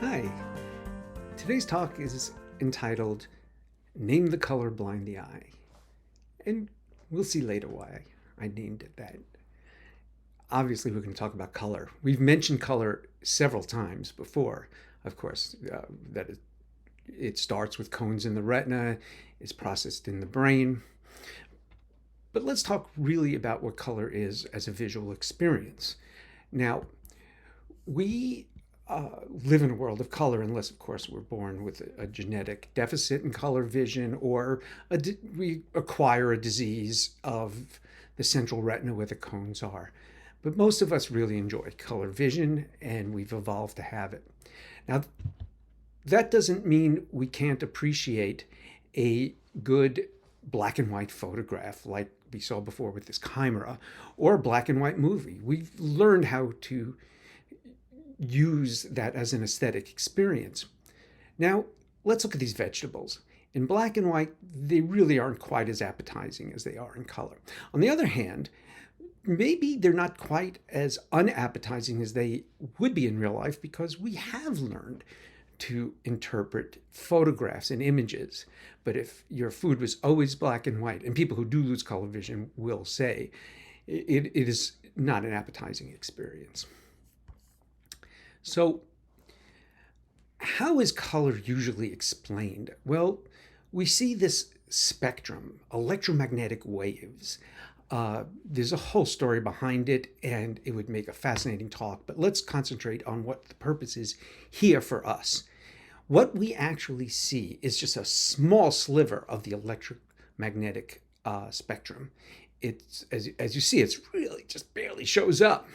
Hi, today's talk is entitled Name the Color Blind the Eye. And we'll see later why I named it that. Obviously, we're going to talk about color. We've mentioned color several times before, of course, that it starts with cones in the retina, is processed in the brain. But let's talk really about what color is as a visual experience. Now, we live in a world of color unless, of course, we're born with a genetic deficit in color vision, or we acquire a disease of the central retina where the cones are. But most of us really enjoy color vision, and we've evolved to have it. Now, that doesn't mean we can't appreciate a good black and white photograph like we saw before with this camera, or a black and white movie. We've learned how to use that as an aesthetic experience. Now, let's look at these vegetables. In black and white, they really aren't quite as appetizing as they are in color. On the other hand, maybe they're not quite as unappetizing as they would be in real life, because we have learned to interpret photographs and images. But if your food was always black and white, and people who do lose color vision will say, it is not an appetizing experience. So, how is color usually explained? Well, we see this spectrum, electromagnetic waves. There's a whole story behind it, and it would make a fascinating talk, but let's concentrate on what the purpose is here for us. What we actually see is just a small sliver of the electromagnetic spectrum. It's, as you see, it's really just barely shows up.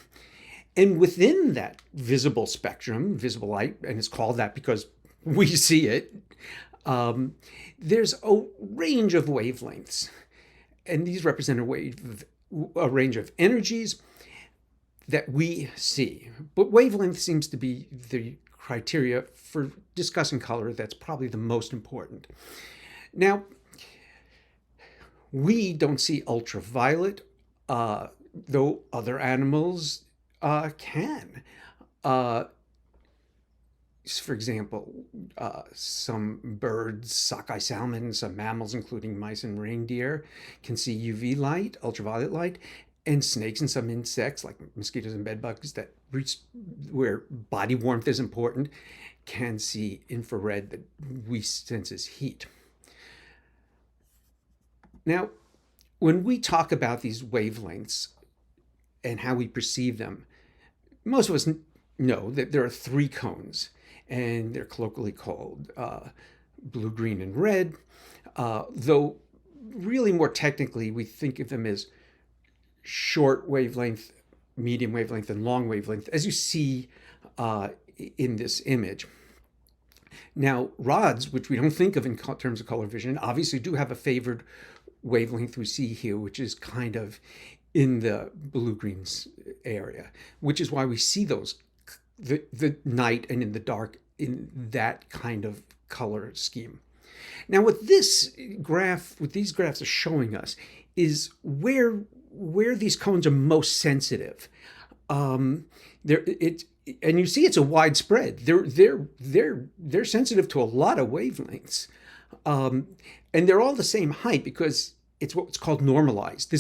And within that visible spectrum, visible light, and it's called that because we see it, there's a range of wavelengths. And these represent a range of energies that we see. But wavelength seems to be the criteria for discussing color that's probably the most important. Now, we don't see ultraviolet, though other animals can. For example, some birds, sockeye salmon, some mammals, including mice and reindeer, can see UV light, ultraviolet light, and snakes and some insects, like mosquitoes and bedbugs that reach where body warmth is important, can see infrared that we sense as heat. Now, when we talk about these wavelengths and how we perceive them, most of us know that there are three cones, and they're colloquially called blue, green, and red, though really more technically we think of them as short wavelength, medium wavelength, and long wavelength, as you see in this image. Now, rods, which we don't think of in terms of color vision, obviously do have a favored wavelength we see here, which is kind of in the blue-green area, which is why we see those, the night and in the dark, in that kind of color scheme. Now, what these graphs are showing us is where these cones are most sensitive. And you see it's a widespread. They're sensitive to a lot of wavelengths, and they're all the same height because it's what's called normalized.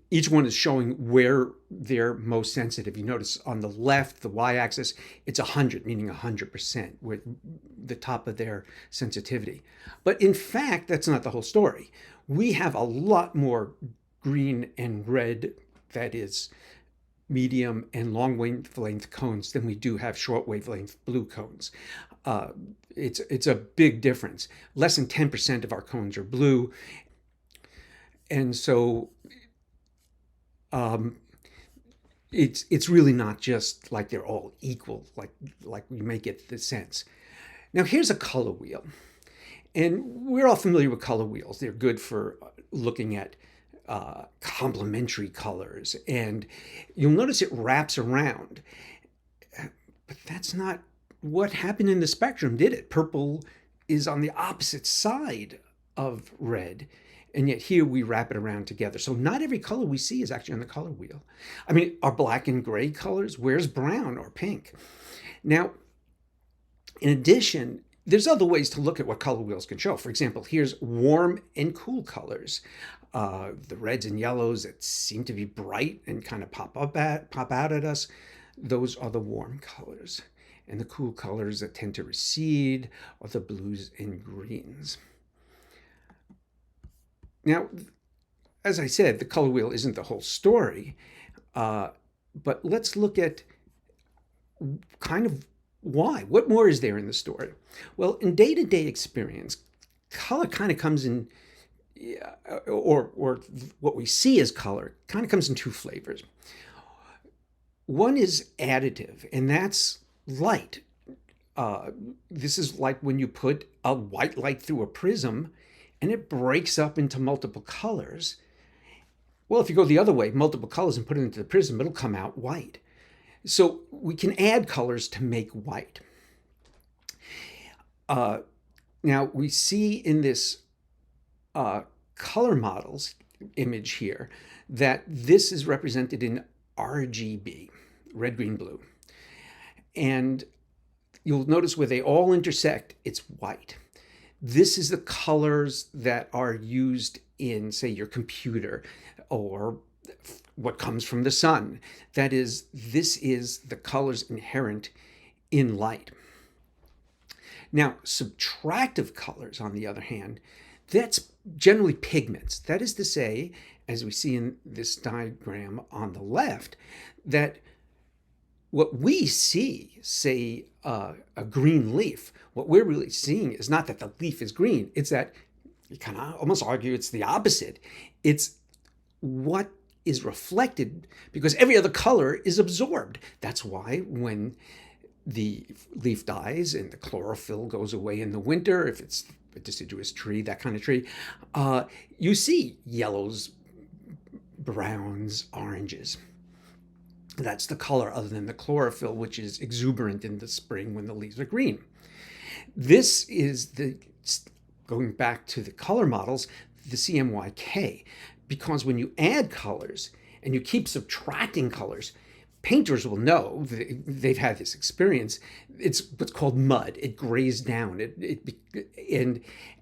Each one is showing where they're most sensitive. You notice on the left, the y-axis, it's 100, meaning 100%, with the top of their sensitivity. But in fact, that's not the whole story. We have a lot more green and red, that is medium and long wavelength cones, than we do have short wavelength blue cones. It's a big difference. Less than 10% of our cones are blue. And so it's really not just like they're all equal, like we may get the sense. Now, here's a color wheel. And we're all familiar with color wheels. They're good for looking at complementary colors. And you'll notice it wraps around. But that's not what happened in the spectrum, did it? Purple is on the opposite side of red. And yet here we wrap it around together. So not every color we see is actually on the color wheel. I mean, are black and gray colors? Where's brown or pink? Now, in addition, there's other ways to look at what color wheels can show. For example, here's warm and cool colors. The reds and yellows that seem to be bright and kind of pop out at us, those are the warm colors. And the cool colors that tend to recede are the blues and greens. Now, as I said, the color wheel isn't the whole story, but let's look at kind of why. What more is there in the story? Well, in day-to-day experience, color kind of comes in, or what we see as color kind of comes in two flavors. One is additive, and that's light. This is like when you put a white light through a prism and it breaks up into multiple colors. Well, if you go the other way, multiple colors, and put it into the prism, it'll come out white. So we can add colors to make white. Now we see in this color models image here that this is represented in RGB, red, green, blue. And you'll notice where they all intersect, it's white. This is the colors that are used in, say, your computer or what comes from the sun. That is, this is the colors inherent in light. Now, subtractive colors, on the other hand, that's generally pigments. That is to say, as we see in this diagram on the left, that what we see, say, a green leaf, what we're really seeing is not that the leaf is green. It's that you kind of almost argue it's the opposite. It's what is reflected because every other color is absorbed. That's why when the leaf dies and the chlorophyll goes away in the winter, if it's a deciduous tree, that kind of tree, you see yellows, browns, oranges. That's the color other than the chlorophyll, which is exuberant in the spring when the leaves are green. This is going back to the color models, the CMYK, because when you add colors and you keep subtracting colors, painters will know, they've had this experience, it's what's called mud. It grays down.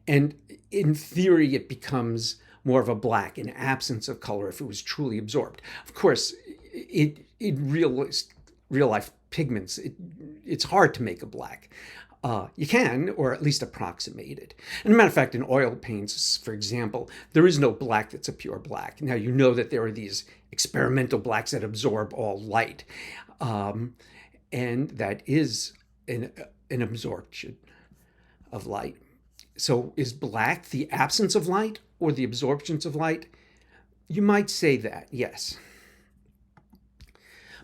And in theory, it becomes more of a black, an absence of color if it was truly absorbed. Of course, in real life pigments, it's hard to make a black. You can, or at least approximate it. And as a matter of fact, in oil paints, for example, there is no black that's a pure black. Now, you know that there are these experimental blacks that absorb all light. And that is an absorption of light. So is black the absence of light or the absorptions of light? You might say that, yes.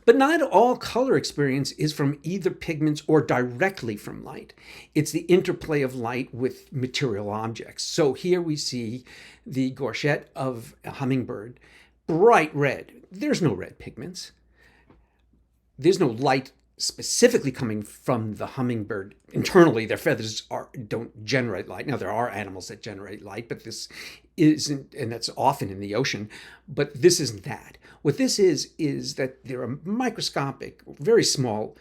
But not all color experience is from either pigments or directly from light. It's the interplay of light with material objects. So here we see the gorget of a hummingbird, bright red. There's no red pigments. There's no light specifically coming from the hummingbird. Internally, their feathers don't generate light. Now, there are animals that generate light, but this isn't, and that's often in the ocean, but this isn't that. What this is that there are microscopic, very small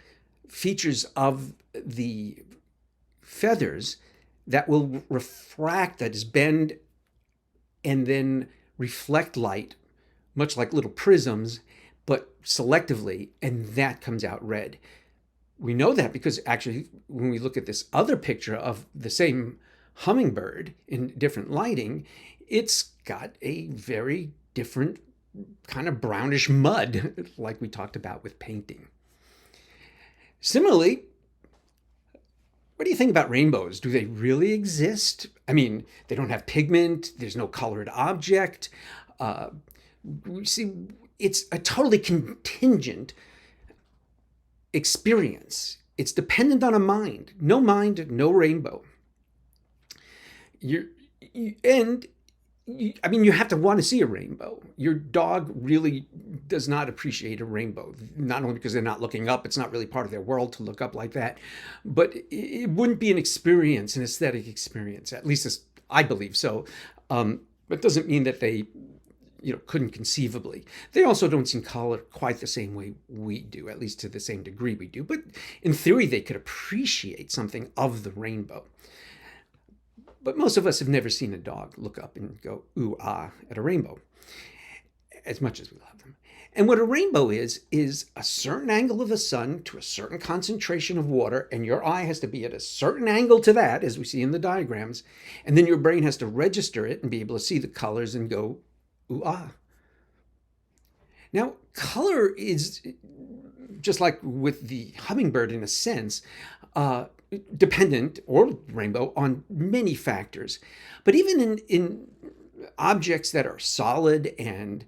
features of the feathers that will refract, that is bend, and then reflect light, much like little prisms, but selectively, and that comes out red. We know that because actually, when we look at this other picture of the same hummingbird in different lighting, it's got a very different kind of brownish mud, like we talked about with painting. Similarly, what do you think about rainbows? Do they really exist? I mean, they don't have pigment, there's no colored object. We see it's a totally contingent experience. It's dependent on a mind. No mind, no rainbow. And I mean, you have to want to see a rainbow. Your dog really does not appreciate a rainbow, not only because they're not looking up, it's not really part of their world to look up like that, but it wouldn't be an experience, an aesthetic experience, at least as I believe so. But doesn't mean that they couldn't conceivably. They also don't see color quite the same way we do, at least to the same degree we do. But in theory, they could appreciate something of the rainbow. But most of us have never seen a dog look up and go, ooh, ah, at a rainbow, as much as we love them. And what a rainbow is a certain angle of the sun to a certain concentration of water, and your eye has to be at a certain angle to that, as we see in the diagrams, and then your brain has to register it and be able to see the colors and go, ooh, ah. Now, color is, just like with the hummingbird in a sense, dependent, or rainbow, on many factors. But even in objects that are solid and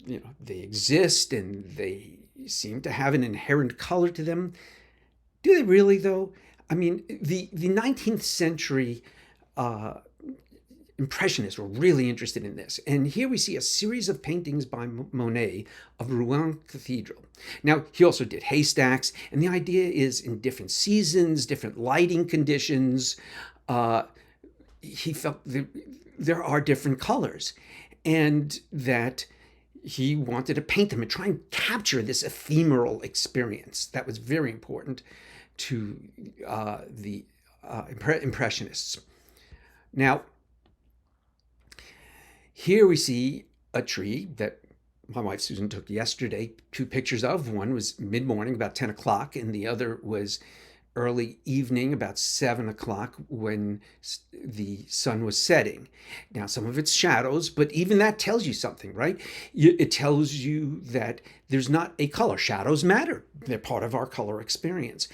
they exist and they seem to have an inherent color to them, do they really though? I mean, the 19th century Impressionists were really interested in this. And here we see a series of paintings by Monet of Rouen Cathedral. Now, he also did haystacks, and the idea is in different seasons, different lighting conditions, he felt there are different colors, and that he wanted to paint them and try and capture this ephemeral experience. That was very important to the Impressionists. Now, here we see a tree that my wife Susan took yesterday 2 pictures of. One was mid-morning, about 10 o'clock, and the other was early evening, about 7 o'clock, when the sun was setting. Now, some of it's shadows, but even that tells you something, right? It tells you that there's not a color. Shadows matter. They're part of our color experience.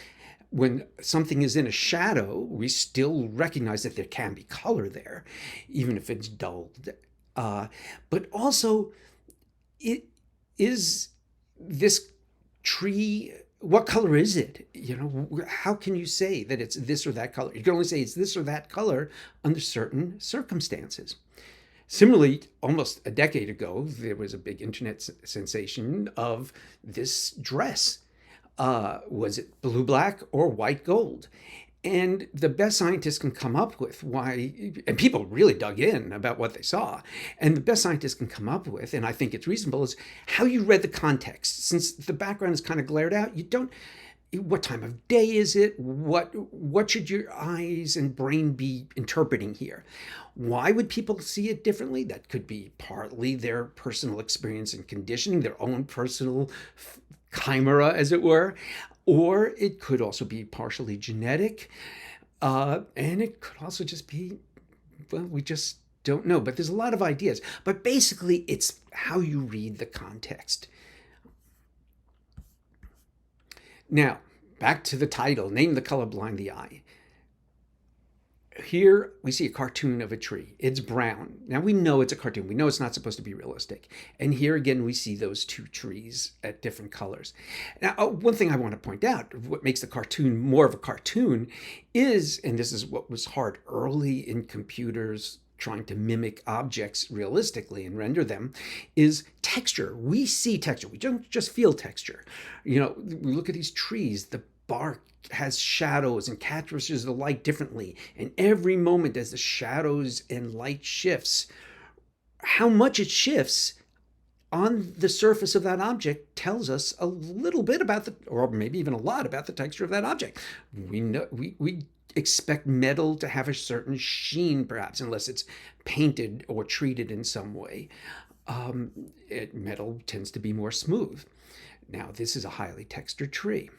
When something is in a shadow, we still recognize that there can be color there, even if it's dulled. But also, it is this tree, what color is it? How can you say that it's this or that color? You can only say it's this or that color under certain circumstances. Similarly, almost a decade ago, there was a big internet sensation of this dress. Was it blue black or white gold? And the best scientists can come up with why, and people really dug in about what they saw, and the best scientists can come up with, and I think it's reasonable, is how you read the context. Since the background is kind of glared out, you don't, what time of day is it? What should your eyes and brain be interpreting here? Why would people see it differently? That could be partly their personal experience and conditioning, their own personal chimera, as it were. Or it could also be partially genetic, and it could also just be, well, we just don't know. But there's a lot of ideas. But basically, it's how you read the context. Now, back to the title, Name the Colorblind the Eye. Here we see a cartoon of a tree. It's brown. Now we know it's a cartoon. We know it's not supposed to be realistic. And here again, we see those 2 trees at different colors. Now, one thing I want to point out, what makes the cartoon more of a cartoon is, and this is what was hard early in computers trying to mimic objects realistically and render them, is texture. We see texture. We don't just feel texture. We look at these trees, the bark has shadows and captures the light differently. And every moment as the shadows and light shifts, how much it shifts on the surface of that object tells us a little bit about or maybe even a lot about the texture of that object. We expect metal to have a certain sheen, perhaps, unless it's painted or treated in some way. Metal tends to be more smooth. Now, this is a highly textured tree.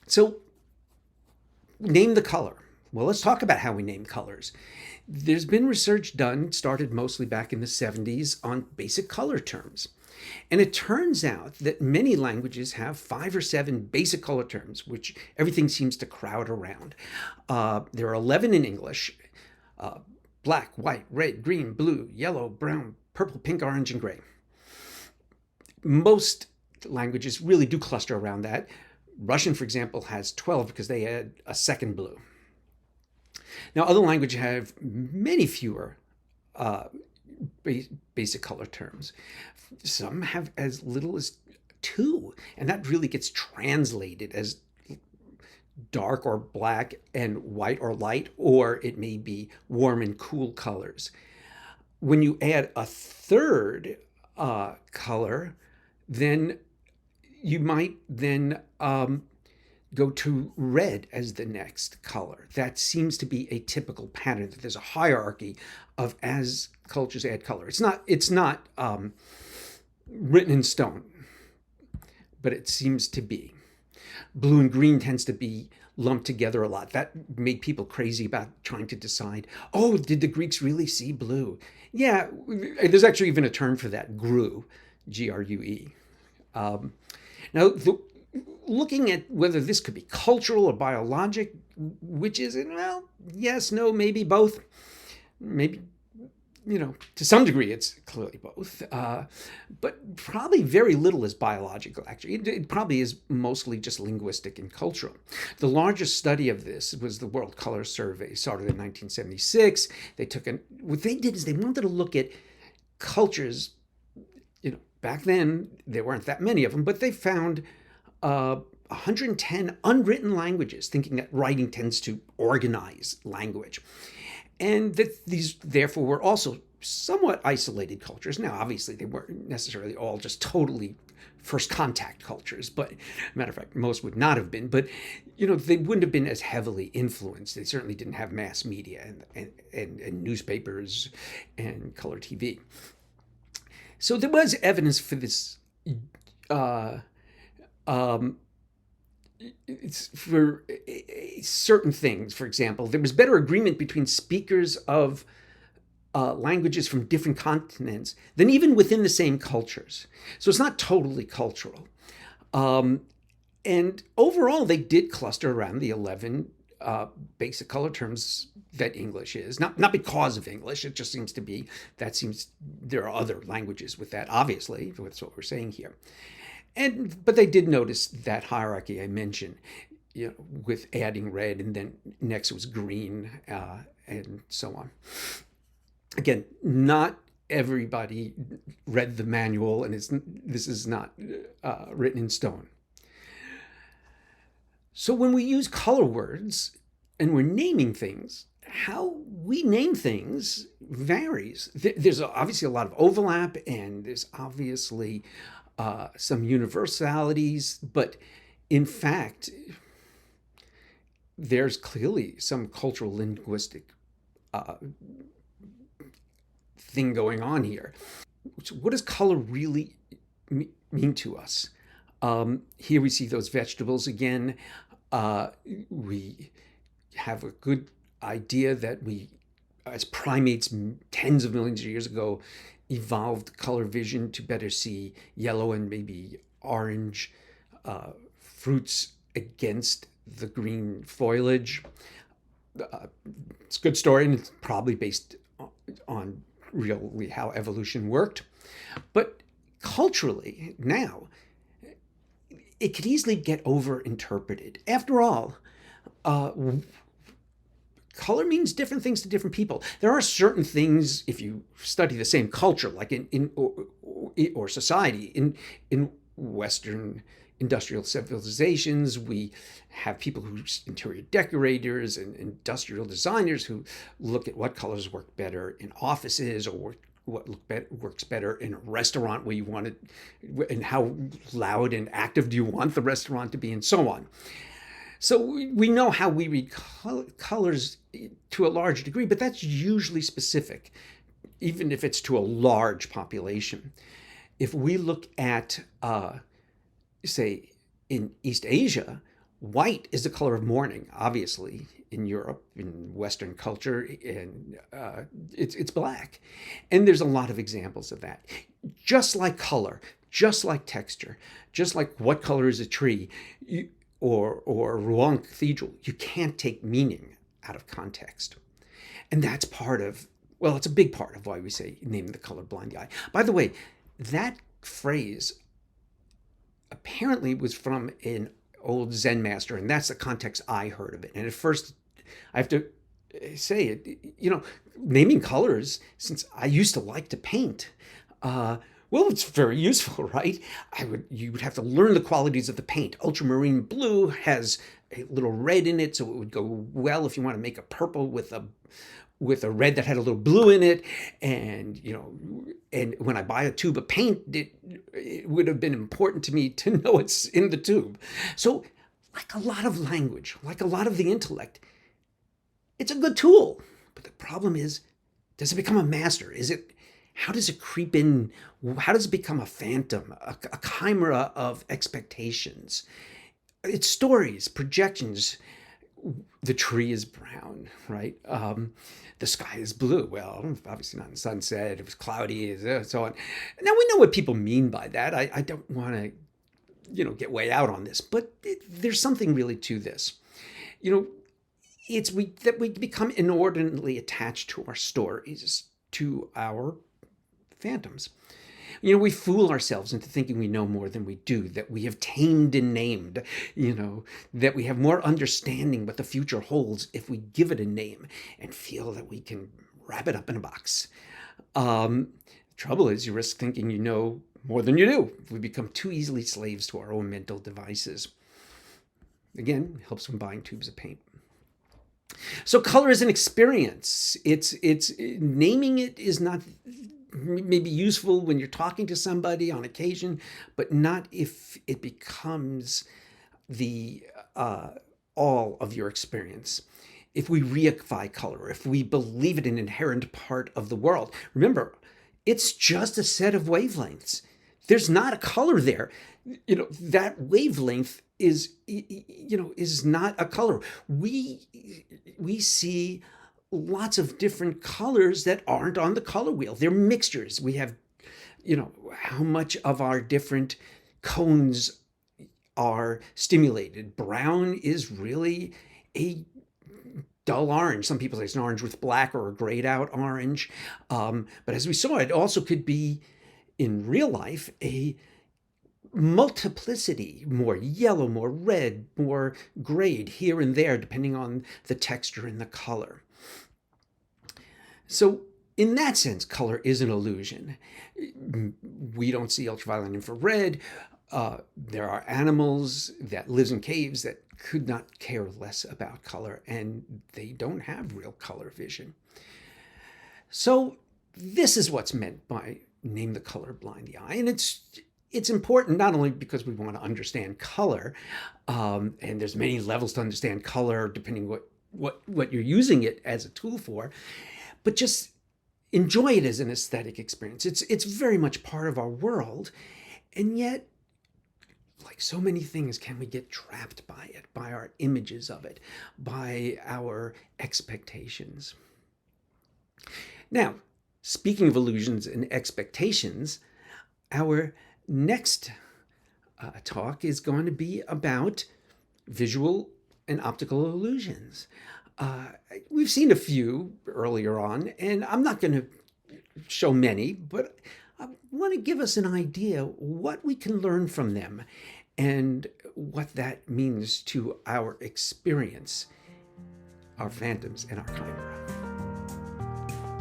So, name the color. Well, let's talk about how we name colors. There's been research done, started mostly back in the 70s, on basic color terms. And it turns out that many languages have 5 or 7 basic color terms, which everything seems to crowd around. There are 11 in English: black, white, red, green, blue, yellow, brown, purple, pink, orange, and gray. Most languages really do cluster around that. Russian, for example, has 12 because they add a second blue. Now, other languages have many fewer uh, basic color terms. Some have as little as two, and that really gets translated as dark or black and white or light, or it may be warm and cool colors. When you add a third color, then you might then go to red as the next color. That seems to be a typical pattern, that there's a hierarchy of as cultures add color. It's not written in stone, but it seems to be. Blue and green tends to be lumped together a lot. That made people crazy about trying to decide, oh, did the Greeks really see blue? Yeah, there's actually even a term for that, grue, Grue. Um, now, looking at whether this could be cultural or biologic, which is it? Well, yes, no, maybe both. Maybe, to some degree, it's clearly both. But probably very little is biological, actually. It probably is mostly just linguistic and cultural. The largest study of this was the World Color Survey, started in 1976. What they did is they wanted to look at cultures. Back then, there weren't that many of them, but they found 110 unwritten languages, thinking that writing tends to organize language. And that these, therefore, were also somewhat isolated cultures. Now, obviously, they weren't necessarily all just totally first contact cultures, but matter of fact, most would not have been. But, they wouldn't have been as heavily influenced. They certainly didn't have mass media and newspapers and color TV. So there was evidence for this for certain things. For example, there was better agreement between speakers of languages from different continents than even within the same cultures. So it's not totally cultural. And overall, they did cluster around the 11 basic color terms that English is. Not because of English, it just seems to be, there are other languages with that, obviously, that's what we're saying here. But they did notice that hierarchy I mentioned, with adding red, and then next was green, and so on. Again, not everybody read the manual, and this is not written in stone. So when we use color words and we're naming things, how we name things varies. There's obviously a lot of overlap, and there's obviously some universalities, but in fact, there's clearly some cultural linguistic thing going on here. So what does color really mean to us? Here we see those vegetables again. We have a good idea that we, as primates, tens of millions of years ago, evolved color vision to better see yellow and maybe orange fruits against the green foliage. It's a good story, and it's probably based on really how evolution worked. But culturally, now, it could easily get overinterpreted. After all, color means different things to different people. There are certain things, if you study the same culture, like or society in Western industrial civilizations, we have people who's interior decorators and industrial designers who look at what colors work better in offices, or what works better in a restaurant where you want it, and how loud and active do you want the restaurant to be, and so on. So we know how we read colors to a large degree, but that's usually specific, even if it's to a large population. If we look at, say, in East Asia, white is the color of mourning, obviously. In Europe, in Western culture, and it's black. And there's a lot of examples of that. Just like color, just like texture, just like what color is a tree, or Rouen Cathedral, you can't take meaning out of context. And that's it's a big part of why we say name the color blind the eye. By the way, that phrase apparently was from an old Zen master, and that's the context I heard of it. And at first, I have to say it, naming colors, since I used to like to paint, well, it's very useful, right? You would have to learn the qualities of the paint. Ultramarine blue has a little red in it, so it would go well if you want to make a purple with a red that had a little blue in it. And and when I buy a tube of paint, it would have been important to me to know it's in the tube. So, like a lot of language, like a lot of the intellect, it's a good tool. But the problem is, does it become a master? How does it creep in? How does it become a phantom, a chimera of expectations? It's stories, projections. The tree is brown, right? The sky is blue. Well, obviously not in sunset. It was cloudy, so on. Now we know what people mean by that. I don't want to, get way out on this, but there's something really to this. It's that we become inordinately attached to our stories, to our phantoms. We fool ourselves into thinking we know more than we do, that we have tamed and named, that we have more understanding what the future holds if we give it a name and feel that we can wrap it up in a box. Trouble is, you risk thinking you know more than you do. We become too easily slaves to our own mental devices. Again, it helps when buying tubes of paint. So color is an experience. It's naming it is not maybe useful when you're talking to somebody on occasion, but not if it becomes the all of your experience. If we reify color, if we believe it an inherent part of the world. Remember, it's just a set of wavelengths. There's not a color there. That wavelength is not a color. We see lots of different colors that aren't on the color wheel. They're mixtures. We have, how much of our different cones are stimulated. Brown is really a dull orange. Some people say it's an orange with black or a grayed out orange. But as we saw, it also could be in real life a multiplicity, more yellow, more red, more grayed here and there, depending on the texture and the color. So in that sense, color is an illusion. We don't see ultraviolet and infrared. There are animals that live in caves that could not care less about color, and they don't have real color vision. So this is what's meant by name the color blind the eye. And it's important not only because we want to understand color, and there's many levels to understand color depending what you're using it as a tool for, but just enjoy it as an aesthetic experience. It's very much part of our world, and yet, like so many things, can we get trapped by it, by our images of it, by our expectations. Now, speaking of illusions and expectations, our next talk is going to be about visual and optical illusions. We've seen a few earlier on, and I'm not going to show many, but I want to give us an idea what we can learn from them and what that means to our experience, our phantoms, and our chimera.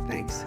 Thanks.